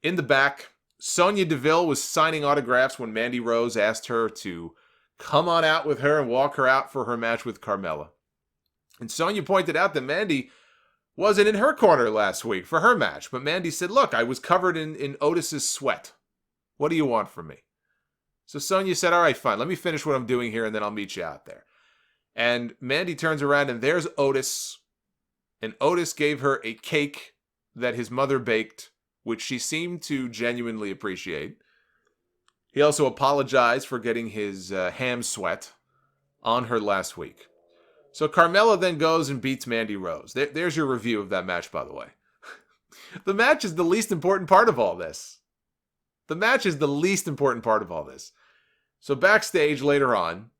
In the back, Sonya Deville was signing autographs when Mandy Rose asked her to come on out with her and walk her out for her match with Carmella. And Sonya pointed out that Mandy wasn't in her corner last week for her match. But Mandy said, look, I was covered in Otis's sweat. What do you want from me? So Sonya said, all right, fine. Let me finish what I'm doing here and then I'll meet you out there. And Mandy turns around and there's Otis. And Otis gave her a cake that his mother baked, which she seemed to genuinely appreciate. He also apologized for getting his ham sweat on her last week. So Carmella then goes and beats Mandy Rose. There's your review of that match, by the way. The match is the least important part of all this. The match is the least important part of all this. So backstage later on,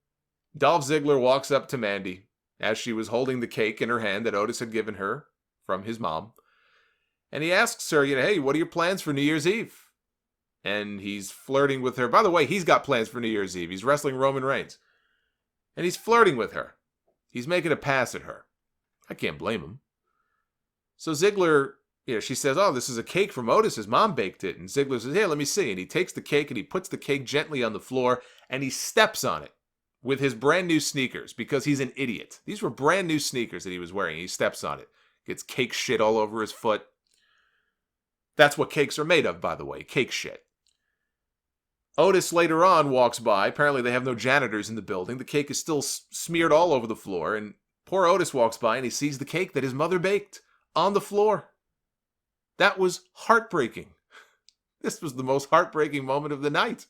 Dolph Ziggler walks up to Mandy as she was holding the cake in her hand that Otis had given her from his mom. And he asks her, hey, what are your plans for New Year's Eve? And he's flirting with her. By the way, he's got plans for New Year's Eve. He's wrestling Roman Reigns. And he's flirting with her. He's making a pass at her. I can't blame him. So Ziggler, she says, oh, this is a cake from Otis. His mom baked it. And Ziggler says, here, let me see. And he takes the cake and he puts the cake gently on the floor and he steps on it with his brand new sneakers because he's an idiot. These were brand new sneakers that he was wearing. He steps on it. Gets cake shit all over his foot. That's what cakes are made of, by the way. Cake shit. Otis later on walks by. Apparently they have no janitors in the building. The cake is still smeared all over the floor. And poor Otis walks by and he sees the cake that his mother baked on the floor. That was heartbreaking. This was the most heartbreaking moment of the night.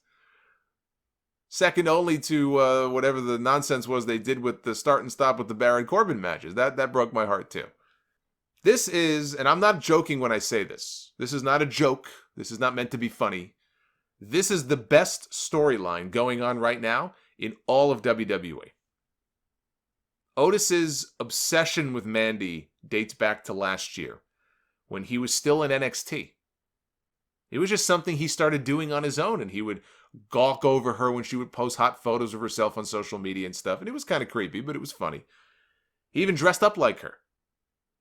Second only to whatever the nonsense was they did with the start and stop with the Baron Corbin matches. That broke my heart too. This is, and I'm not joking when I say this. This is not a joke. This is not meant to be funny. This is the best storyline going on right now in all of WWE. Otis's obsession with Mandy dates back to last year when he was still in NXT. It was just something he started doing on his own, and he would gawk over her when she would post hot photos of herself on social media and stuff, and it was kind of creepy, but it was funny. He even dressed up like her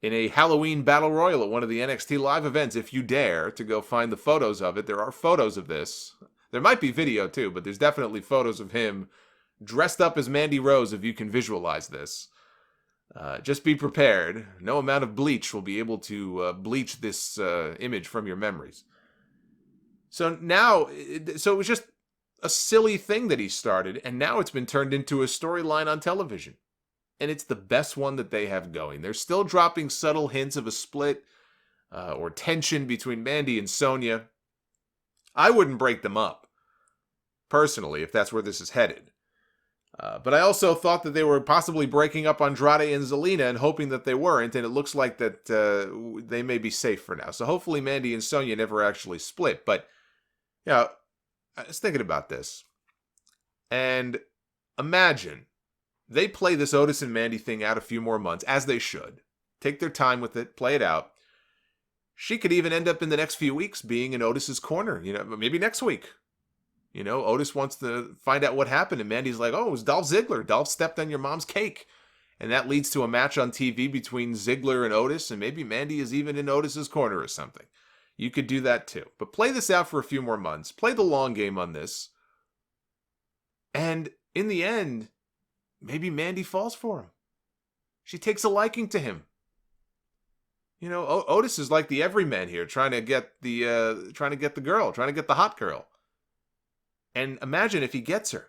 in a Halloween Battle Royal at one of the NXT live events. If you dare to go find the photos of it, there are photos of this. There might be video too, but there's definitely photos of him dressed up as Mandy Rose if you can visualize this. Just be prepared. No amount of bleach will be able to bleach this image from your memories. So now, it was just a silly thing that he started, and now it's been turned into a storyline on television. And it's the best one that they have going. They're still dropping subtle hints of a split or tension between Mandy and Sonya. I wouldn't break them up, personally, if that's where this is headed. But I also thought that they were possibly breaking up Andrade and Zelina and hoping that they weren't, and it looks like that they may be safe for now. So hopefully Mandy and Sonya never actually split. But, I was thinking about this. And imagine they play this Otis and Mandy thing out a few more months, as they should. Take their time with it, play it out. She could even end up in the next few weeks being in Otis's corner, maybe next week. Otis wants to find out what happened, and Mandy's like, oh, it was Dolph Ziggler. Dolph stepped on your mom's cake. And that leads to a match on TV between Ziggler and Otis, and maybe Mandy is even in Otis's corner or something. You could do that too. But play this out for a few more months. Play the long game on this. And in the end, maybe Mandy falls for him. She takes a liking to him. Otis is like the everyman here, trying to get the girl, trying to get the hot girl. And imagine if he gets her.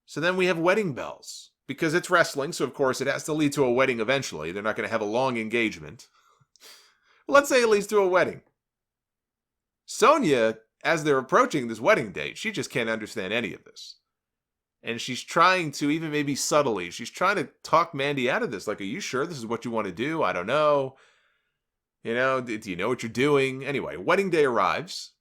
So then we have wedding bells. Because it's wrestling, so of course it has to lead to a wedding eventually. They're not going to have a long engagement. Let's say it leads to a wedding. Sonya, as they're approaching this wedding date, she just can't understand any of this. And she's trying to, even maybe subtly, she's trying to talk Mandy out of this. Like, are you sure this is what you want to do? I don't know. Do you know what you're doing? Anyway, wedding day arrives.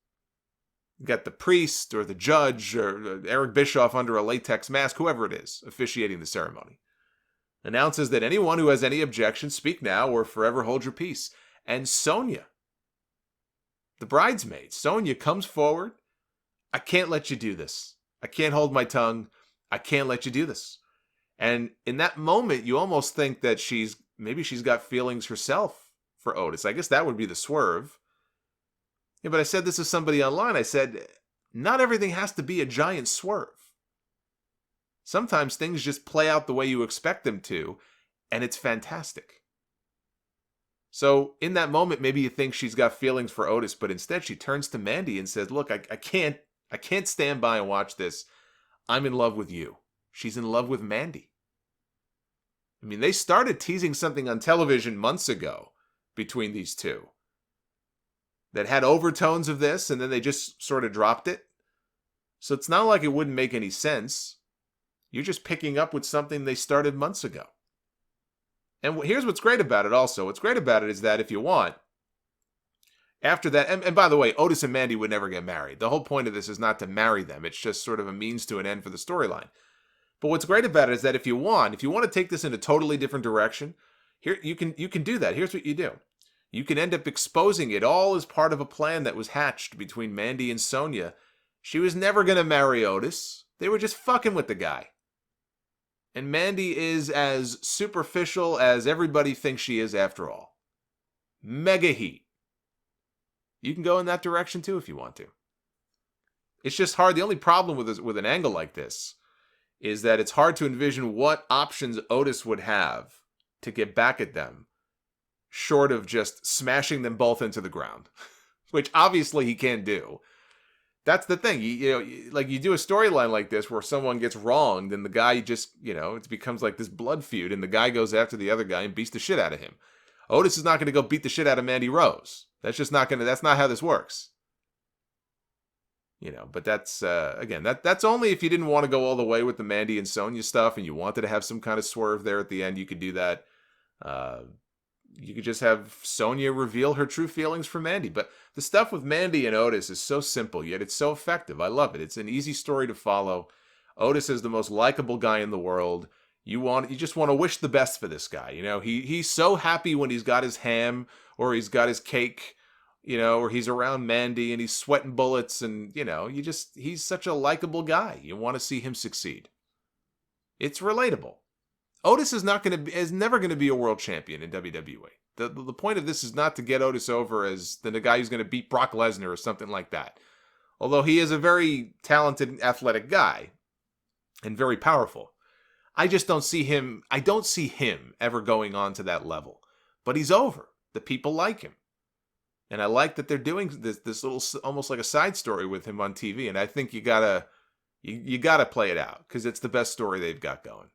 You got the priest or the judge or Eric Bischoff under a latex mask, whoever it is, officiating the ceremony. Announces that anyone who has any objections, speak now or forever hold your peace. And Sonya, the bridesmaid, Sonya comes forward. I can't let you do this. I can't hold my tongue. I can't let you do this. And in that moment, you almost think that maybe she's got feelings herself for Otis. I guess that would be the swerve. Yeah, but I said this to somebody online. I said, not everything has to be a giant swerve. Sometimes things just play out the way you expect them to, and it's fantastic. So in that moment, maybe you think she's got feelings for Otis, but instead she turns to Mandy and says, look, I can't stand by and watch this. I'm in love with you. She's in love with Mandy. I mean, they started teasing something on television months ago between these two that had overtones of this, and then they just sort of dropped it. So it's not like it wouldn't make any sense. You're just picking up with something they started months ago. And here's what's great about it also. What's great about it is that if you want, after that, and by the way, Otis and Mandy would never get married. The whole point of this is not to marry them. It's just sort of a means to an end for the storyline. But what's great about it is that if you want to take this in a totally different direction, here you can do that. Here's what you do. You can end up exposing it all as part of a plan that was hatched between Mandy and Sonya. She was never going to marry Otis. They were just fucking with the guy. And Mandy is as superficial as everybody thinks she is after all. Mega heat. You can go in that direction too if you want to. It's just hard. The only problem with an angle like this is that it's hard to envision what options Otis would have to get back at them, short of just smashing them both into the ground, which obviously he can't do. That's the thing. You do a storyline like this where someone gets wronged and the guy just, it becomes like this blood feud and the guy goes after the other guy and beats the shit out of him. Otis is not going to go beat the shit out of Mandy Rose. That's not how this works. But that's, again, that's only if you didn't want to go all the way with the Mandy and Sonya stuff and you wanted to have some kind of swerve there at the end, you could do that. You could just have Sonya reveal her true feelings for Mandy. But the stuff with Mandy and Otis is so simple, yet it's so effective. I love it. It's an easy story to follow. Otis is the most likable guy in the world. You just want to wish the best for this guy. He's so happy when he's got his ham or he's got his cake, or he's around Mandy and he's sweating bullets and, he's such a likable guy. You want to see him succeed. It's relatable. Otis is never going to be a world champion in WWE. The point of this is not to get Otis over as the guy who's going to beat Brock Lesnar or something like that. Although he is a very talented, athletic guy and very powerful. I don't see him ever going on to that level. But he's over. The people like him. And I like that they're doing this little, almost like a side story with him on TV. And I think you gotta play it out because it's the best story they've got going.